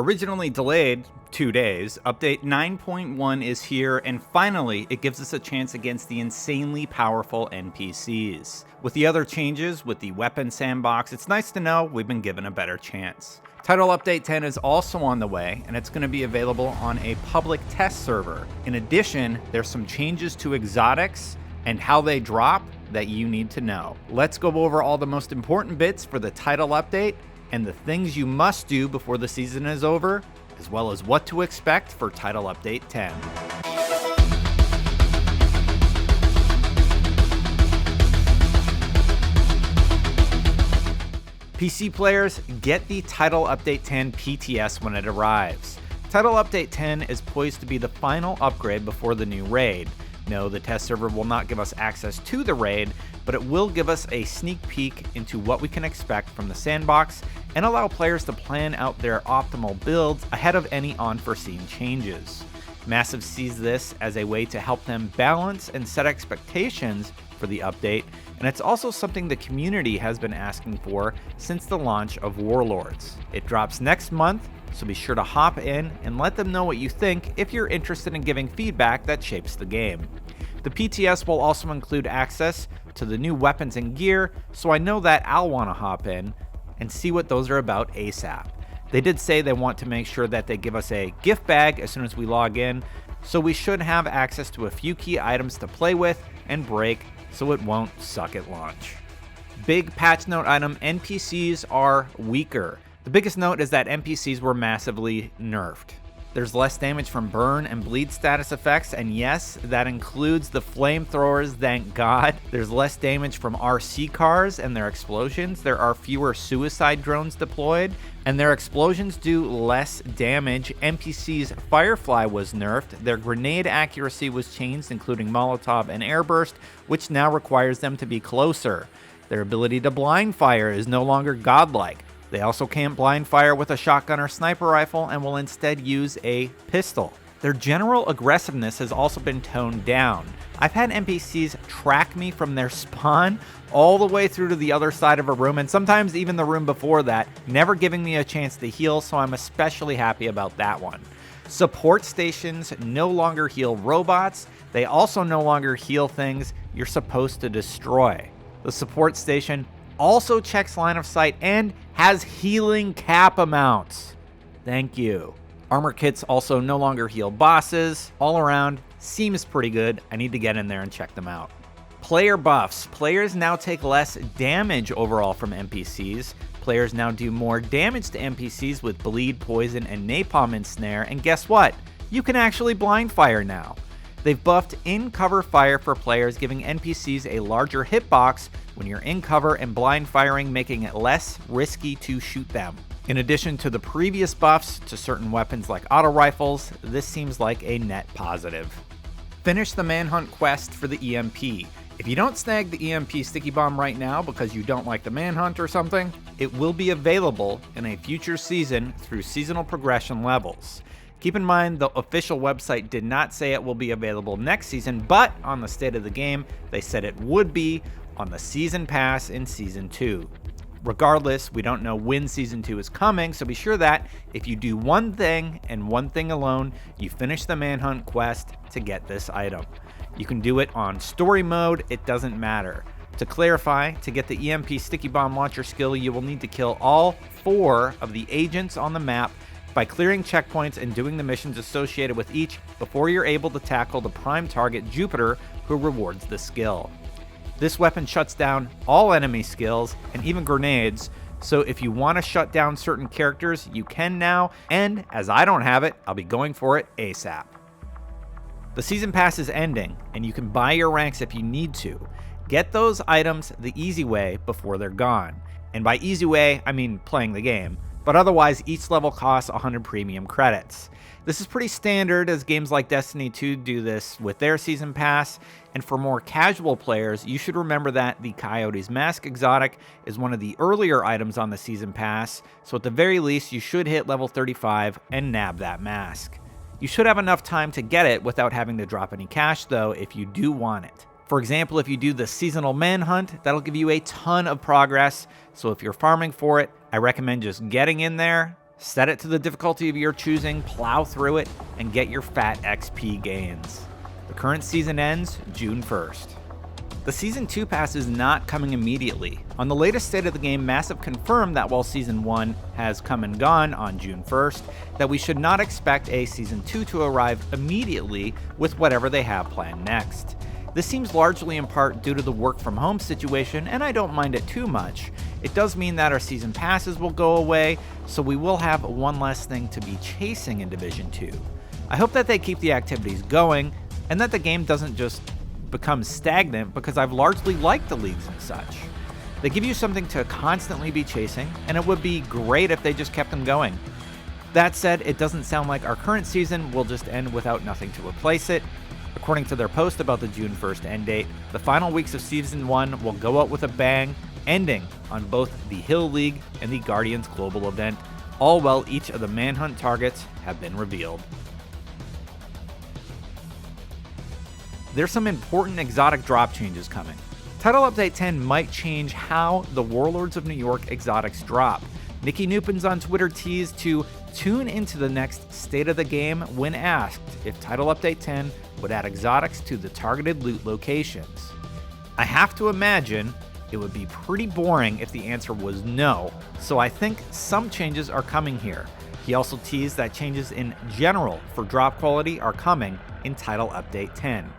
Originally delayed 2 days, update 9.1 is here, and finally it gives us a chance against the insanely powerful NPCs. With the other changes, with the weapon sandbox, it's nice to know we've been given a better chance. Title Update 10 is also on the way, and it's going to be available on a public test server. In addition, there's some changes to exotics and how they drop that you need to know. Let's go over all the most important bits for the title update and the things you must do before the season is over, as well as what to expect for Title Update 10. PC players, get the Title Update 10 PTS when it arrives. Title Update 10 is poised to be the final upgrade before the new raid. No, the test server will not give us access to the raid, but it will give us a sneak peek into what we can expect from the sandbox and allow players to plan out their optimal builds ahead of any unforeseen changes. Massive sees this as a way to help them balance and set expectations for the update, and it's also something the community has been asking for since the launch of Warlords. It drops next month, so be sure to hop in and let them know what you think if you're interested in giving feedback that shapes the game. The PTS will also include access to the new weapons and gear, so I know that I'll want to hop in and see what those are about ASAP. They did say they want to make sure that they give us a gift bag as soon as we log in, so we should have access to a few key items to play with and break so it won't suck at launch. Big patch note item, NPCs are weaker. The biggest note is that NPCs were massively nerfed. There's less damage from burn and bleed status effects, and yes, that includes the flamethrowers, thank God. There's less damage from RC cars and their explosions. There are fewer suicide drones deployed, and their explosions do less damage. NPCs Firefly was nerfed. Their grenade accuracy was changed, including Molotov and Airburst, which now requires them to be closer. Their ability to blind fire is no longer godlike. They also can't blind fire with a shotgun or sniper rifle and will instead use a pistol. Their general aggressiveness has also been toned down. I've had NPCs track me from their spawn all the way through to the other side of a room, and sometimes even the room before that, never giving me a chance to heal, so I'm especially happy about that one. Support stations no longer heal robots. They also no longer heal things you're supposed to destroy. The support station also checks line of sight and has healing cap amounts. Thank you. Armor kits also no longer heal bosses. All around, seems pretty good. I need to get in there and check them out. Player buffs. Players now take less damage overall from NPCs. Players now do more damage to NPCs with bleed, poison, and napalm ensnare. And guess what? You can actually blind fire now. They've buffed in-cover fire for players, giving NPCs a larger hitbox when you're in cover and blind firing, making it less risky to shoot them. In addition to the previous buffs to certain weapons like auto rifles, this seems like a net positive. Finish the manhunt quest for the EMP. If you don't snag the EMP Sticky Bomb right now because you don't like the manhunt or something, it will be available in a future season through seasonal progression levels. Keep in mind, the official website did not say it will be available next season, but on the State of the Game, they said it would be on the Season Pass in Season 2. Regardless, we don't know when Season 2 is coming, so be sure that if you do one thing and one thing alone, you finish the Manhunt quest to get this item. You can do it on Story Mode, it doesn't matter. To clarify, to get the EMP Sticky Bomb launcher skill, you will need to kill all 4 of the agents on the map by clearing checkpoints and doing the missions associated with each before you're able to tackle the prime target Jupiter, who rewards the skill. This weapon shuts down all enemy skills and even grenades, so if you want to shut down certain characters, you can now, and as I don't have it, I'll be going for it ASAP. The Season Pass is ending, and you can buy your ranks if you need to. Get those items the easy way before they're gone. And by easy way, I mean playing the game. But otherwise, each level costs 100 premium credits. This is pretty standard, as games like Destiny 2 do this with their Season Pass, and for more casual players, you should remember that the Coyote's Mask exotic is one of the earlier items on the Season Pass, so at the very least, you should hit level 35 and nab that mask. You should have enough time to get it without having to drop any cash though if you do want it. For example, if you do the seasonal manhunt, that'll give you a ton of progress, so if you're farming for it, I recommend just getting in there, Set it to the difficulty of your choosing, plow through it, and get your fat XP gains. The current season ends June 1st. The Season 2 pass is not coming immediately. On the latest State of the Game, Massive confirmed that while Season 1 has come and gone on June 1st, that we should not expect a Season 2 to arrive immediately with whatever they have planned next. This seems largely in part due to the work from home situation, and I don't mind it too much. It does mean that our season passes will go away, so we will have one less thing to be chasing in Division 2. I hope that they keep the activities going, and that the game doesn't just become stagnant because I've largely liked the leagues and such. They give you something to constantly be chasing, and it would be great if they just kept them going. That said, it doesn't sound like our current season will just end without nothing to replace it. According to their post about the June 1st end date, the final weeks of Season 1 will go out with a bang, ending on both the Hill League and the Guardians Global event, all while each of the Manhunt targets have been revealed. There's some important exotic drop changes coming. Title Update 10 might change how the Warlords of New York exotics drop. Nikki Nupins on Twitter teased to tune into the next State of the Game when asked if Title Update 10 would add exotics to the targeted loot locations. I have to imagine it would be pretty boring if the answer was no, so I think some changes are coming here. He also teased that changes in general for drop quality are coming in Title Update 10.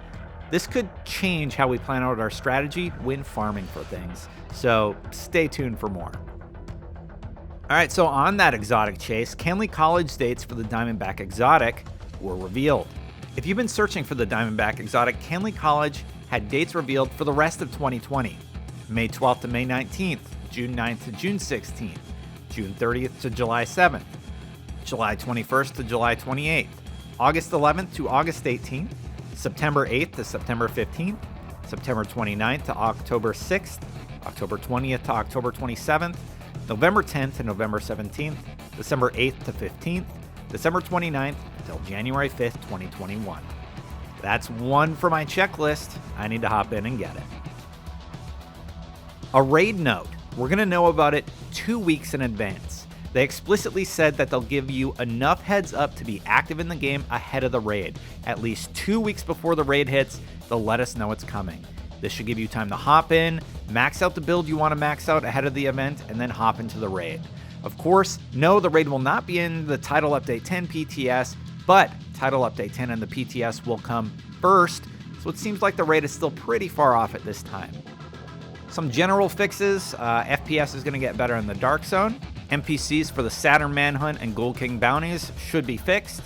This could change how we plan out our strategy when farming for things, so stay tuned for more. Alright, so on that exotic chase, Canley College dates for the Diamondback exotic were revealed. If you've been searching for the Diamondback exotic, Canley College had dates revealed for the rest of 2020. May 12th to May 19th, June 9th to June 16th, June 30th to July 7th, July 21st to July 28th, August 11th to August 18th, September 8th to September 15th, September 29th to October 6th, October 20th to October 27th, November 10th to November 17th, December 8th to 15th, December 29th until January 5th, 2021. That's one for my checklist. I need to hop in and get it. A raid note. We're going to know about it 2 weeks in advance. They explicitly said that they'll give you enough heads up to be active in the game ahead of the raid. At least 2 weeks before the raid hits, they'll let us know it's coming. This should give you time to hop in, max out the build you want to max out ahead of the event, and then hop into the raid. Of course, no, the raid will not be in the Title Update 10 PTS, but Title Update 10 and the PTS will come first, so it seems like the raid is still pretty far off at this time. Some general fixes, FPS is going to get better in the Dark Zone. NPCs for the Saturn Manhunt and Gold King bounties should be fixed.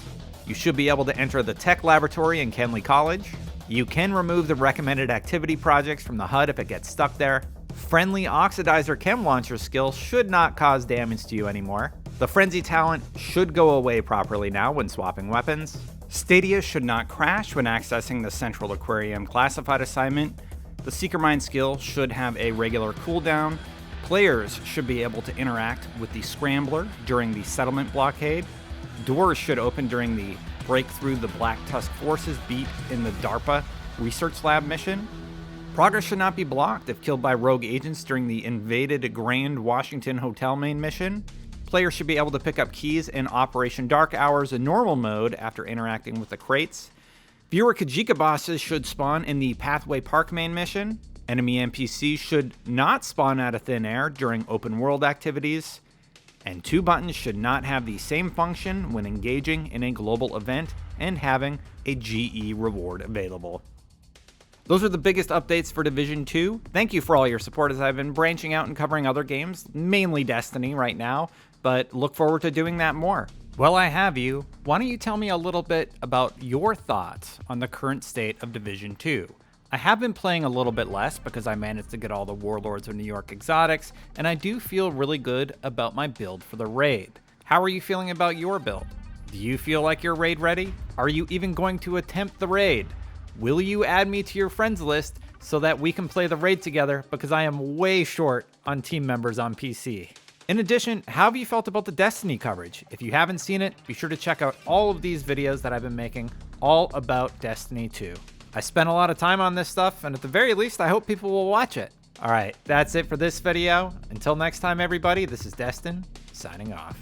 You should be able to enter the Tech Laboratory in Canley College. You can remove the recommended activity projects from the HUD if it gets stuck there. Friendly Oxidizer Chem Launcher skill should not cause damage to you anymore. The Frenzy talent should go away properly now when swapping weapons. Stadia should not crash when accessing the Central Aquarium classified assignment. The Seeker Mine skill should have a regular cooldown. Players should be able to interact with the Scrambler during the settlement blockade. Doors should open during the Break Through the Black Tusk Forces beat in the DARPA Research Lab mission. Progress should not be blocked if killed by rogue agents during the invaded Grand Washington Hotel main mission. Players should be able to pick up keys in Operation Dark Hours in normal mode after interacting with the crates. Fewer Kajika bosses should spawn in the Pathway Park main mission. Enemy NPCs should not spawn out of thin air during open world activities. And 2 buttons should not have the same function when engaging in a global event and having a GE reward available. Those are the biggest updates for Division 2. Thank you for all your support as I've been branching out and covering other games, mainly Destiny right now, but look forward to doing that more. Well, I have you. Why don't you tell me a little bit about your thoughts on the current state of Division 2? I have been playing a little bit less because I managed to get all the Warlords of New York exotics, and I do feel really good about my build for the raid. How are you feeling about your build? Do you feel like you're raid ready? Are you even going to attempt the raid? Will you add me to your friends list so that we can play the raid together, because I am way short on team members on PC. In addition, how have you felt about the Destiny coverage? If you haven't seen it, be sure to check out all of these videos that I've been making all about Destiny 2. I spent a lot of time on this stuff, and at the very least, I hope people will watch it. All right, that's it for this video. Until next time, everybody, this is Destin, signing off.